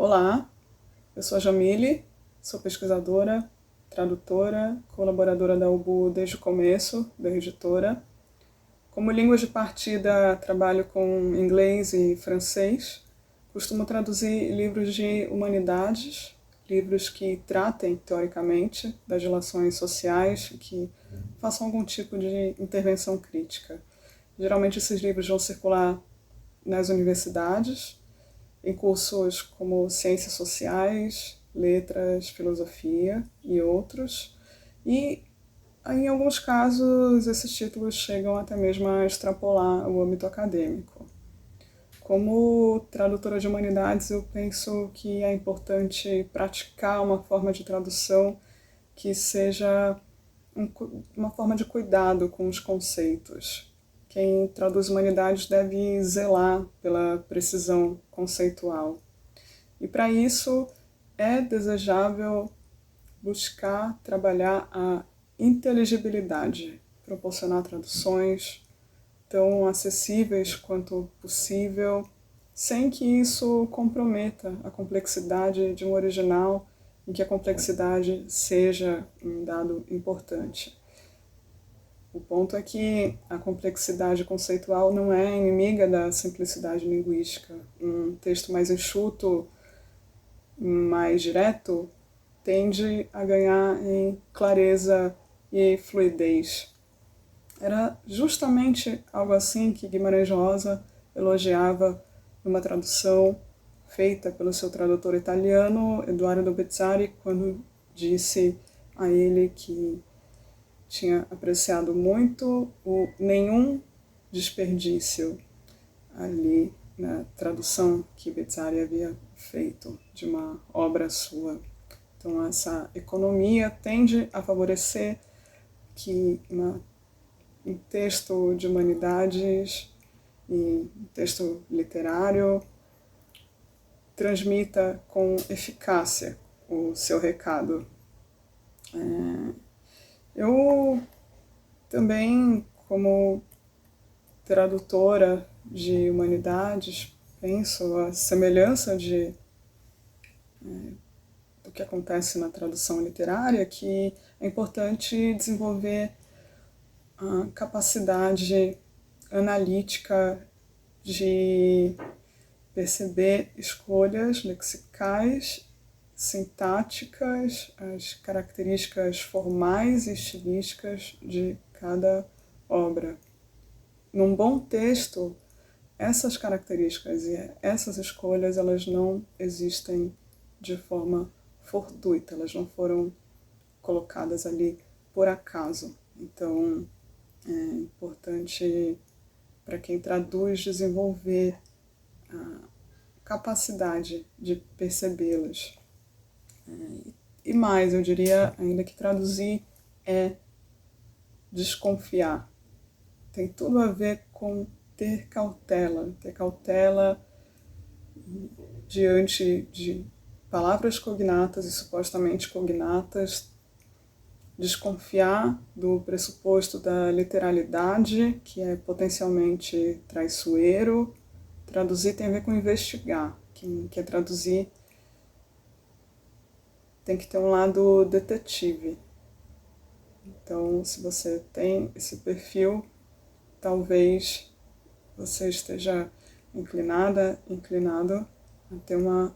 Olá, eu sou a Jamile, sou pesquisadora, tradutora, colaboradora da UBU desde o começo, da editora. Como línguas de partida, trabalho com inglês e francês. Costumo traduzir livros de humanidades, livros que tratem, teoricamente, das relações sociais, que façam algum tipo de intervenção crítica. Geralmente esses livros vão circular nas universidades, em cursos como Ciências Sociais, Letras, Filosofia e outros. E, em alguns casos, esses títulos chegam até mesmo a extrapolar o âmbito acadêmico. Como tradutora de humanidades, eu penso que é importante praticar uma forma de tradução que seja uma forma de cuidado com os conceitos. Quem traduz humanidades deve zelar pela precisão conceitual. E para isso é desejável buscar trabalhar a inteligibilidade, proporcionar traduções tão acessíveis quanto possível, sem que isso comprometa a complexidade de um original, em que a complexidade seja um dado importante. O ponto é que a complexidade conceitual não é inimiga da simplicidade linguística. Um texto mais enxuto, mais direto, tende a ganhar em clareza e fluidez. Era justamente algo assim que Guimarães Rosa elogiava numa tradução feita pelo seu tradutor italiano, Edoardo Bezzari, quando disse a ele que tinha apreciado muito o nenhum desperdício ali na tradução que Bezzari havia feito de uma obra sua. Então essa economia tende a favorecer que um texto de humanidades e um texto literário transmita com eficácia o seu recado. Eu também, como tradutora de humanidades, penso a semelhança do que acontece na tradução literária, que é importante desenvolver a capacidade analítica de perceber escolhas lexicais, sintáticas, as características formais e estilísticas de cada obra. Num bom texto, essas características e essas escolhas, elas não existem de forma fortuita, elas não foram colocadas ali por acaso. Então, é importante para quem traduz desenvolver a capacidade de percebê-las. E mais, eu diria ainda que traduzir é desconfiar. Tem tudo a ver com ter cautela diante de palavras cognatas e supostamente cognatas, desconfiar do pressuposto da literalidade, que é potencialmente traiçoeiro. Traduzir tem a ver com investigar. Quem quer traduzir tem que ter um lado detetive. Então, se você tem esse perfil, talvez você esteja inclinado a ter uma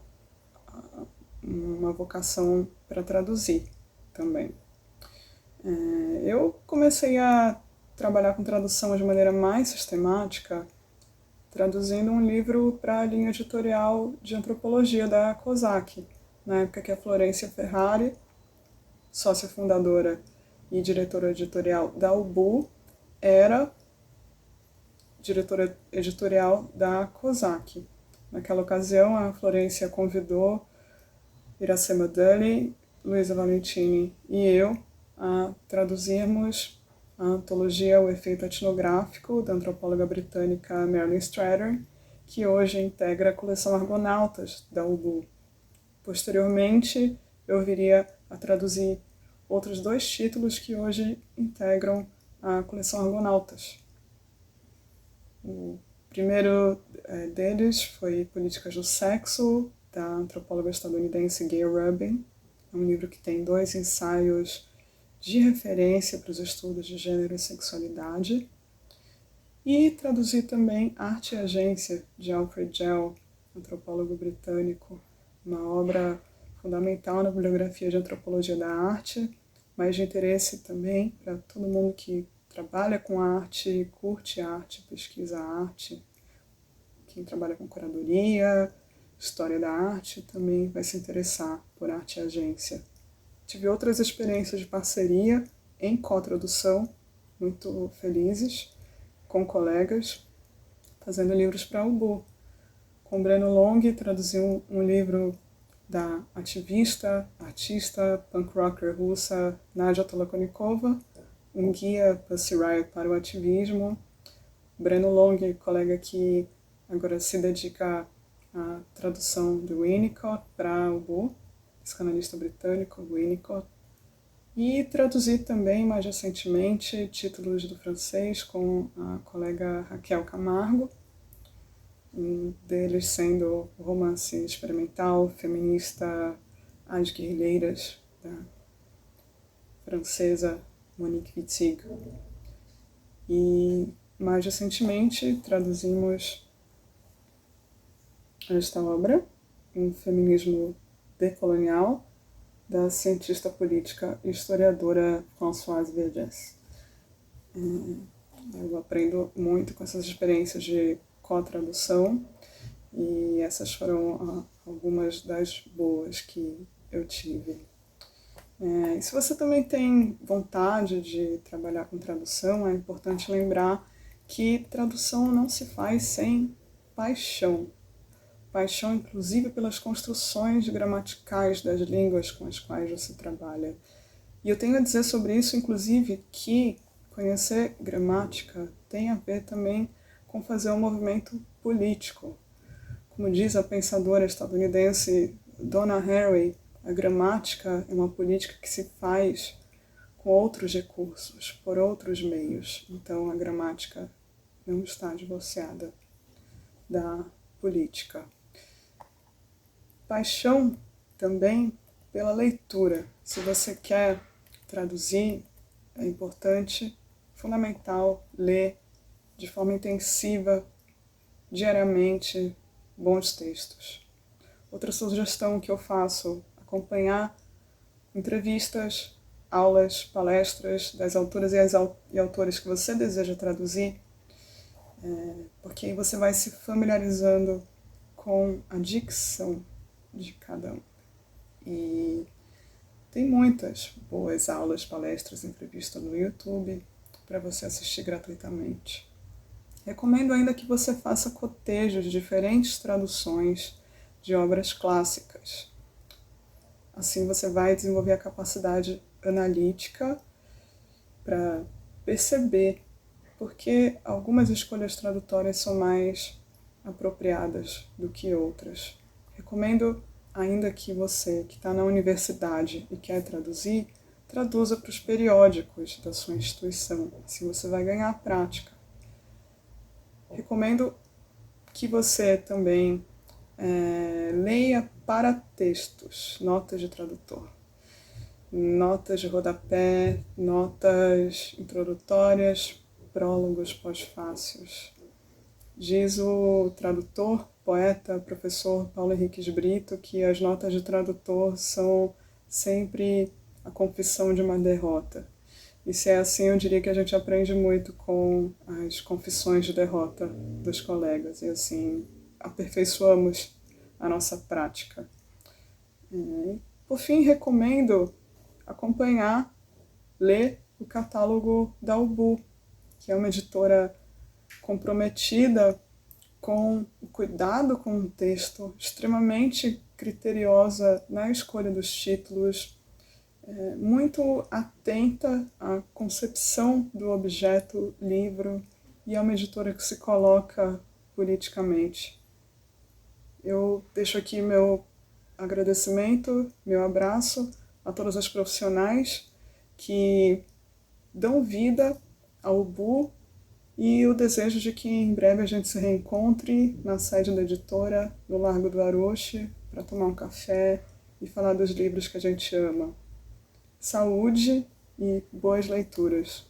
vocação para traduzir também. Eu comecei a trabalhar com tradução de maneira mais sistemática, traduzindo um livro para a linha editorial de antropologia da COSAC, na época que a Florência Ferrari, sócia fundadora e diretora editorial da UBU, era diretora editorial da COSAC. Naquela ocasião, a Florência convidou Iracema Dully, Luísa Valentini e eu a traduzirmos a antologia O Efeito Etnográfico, da antropóloga britânica Marilyn Strathern, que hoje integra a coleção Argonautas, da UBU. Posteriormente, eu viria a traduzir outros 2 títulos que hoje integram a coleção Argonautas. O primeiro deles foi Políticas do Sexo, da antropóloga estadunidense Gayle Rubin. É um livro que tem 2 ensaios de referência para os estudos de gênero e sexualidade. E traduzi também Arte e Agência, de Alfred Gell, antropólogo britânico, uma obra fundamental na bibliografia de antropologia da arte, mas de interesse também para todo mundo que trabalha com arte, curte arte, pesquisa arte. Quem trabalha com curadoria, história da arte, também vai se interessar por Arte e Agência. Tive outras experiências de parceria em co-tradução, muito felizes, com colegas, fazendo livros para a UBU. Com Breno Long, traduzi um livro da ativista, artista, punk rocker russa Nadia Tolokonikova, um guia Pussy Riot para o ativismo. Breno Long, colega que agora se dedica à tradução do Winnicott para o UBU, psicanalista britânico Winnicott. E traduzi também, mais recentemente, títulos do francês com a colega Raquel Camargo, um deles sendo o romance experimental feminista As Guerrilheiras, da francesa Monique Wittig. E mais recentemente traduzimos esta obra, Um Feminismo Decolonial, da cientista política e historiadora Françoise Vergès. Eu aprendo muito com essas experiências de co-tradução e essas foram algumas das boas que eu tive. E se você também tem vontade de trabalhar com tradução, é importante lembrar que tradução não se faz sem paixão. Paixão, inclusive, pelas construções gramaticais das línguas com as quais você trabalha. E eu tenho a dizer sobre isso, inclusive, que conhecer gramática tem a ver também com fazer um movimento político. Como diz a pensadora estadunidense Donna Haraway, a gramática é uma política que se faz com outros recursos, por outros meios. Então, a gramática não está divorciada da política. Paixão também pela leitura. Se você quer traduzir, é importante, fundamental, ler de forma intensiva, diariamente, bons textos. Outra sugestão que eu faço, acompanhar entrevistas, aulas, palestras das autoras e autores que você deseja traduzir, porque aí você vai se familiarizando com a dicção de cada um. E tem muitas boas aulas, palestras, entrevistas no YouTube para você assistir gratuitamente. Recomendo ainda que você faça cotejos de diferentes traduções de obras clássicas. Assim você vai desenvolver a capacidade analítica para perceber porque algumas escolhas tradutórias são mais apropriadas do que outras. Recomendo ainda que você, que está na universidade e quer traduzir, traduza para os periódicos da sua instituição, assim você vai ganhar prática. Recomendo que você também leia paratextos, notas de tradutor, notas de rodapé, notas introdutórias, prólogos pós-fácios. Diz o tradutor, poeta, professor Paulo Henrique de Brito que as notas de tradutor são sempre a confissão de uma derrota. E se é assim, eu diria que a gente aprende muito com as confissões de derrota dos colegas. E assim, aperfeiçoamos a nossa prática. Por fim, recomendo acompanhar, ler o catálogo da UBU, que é uma editora comprometida com o cuidado com o texto, extremamente criteriosa na escolha dos títulos, muito atenta à concepção do objeto livro, e é uma editora que se coloca politicamente. Eu deixo aqui meu agradecimento, meu abraço a todas as profissionais que dão vida ao UBU e o desejo de que em breve a gente se reencontre na sede da editora, no Largo do Aroche, para tomar um café e falar dos livros que a gente ama. Saúde e boas leituras.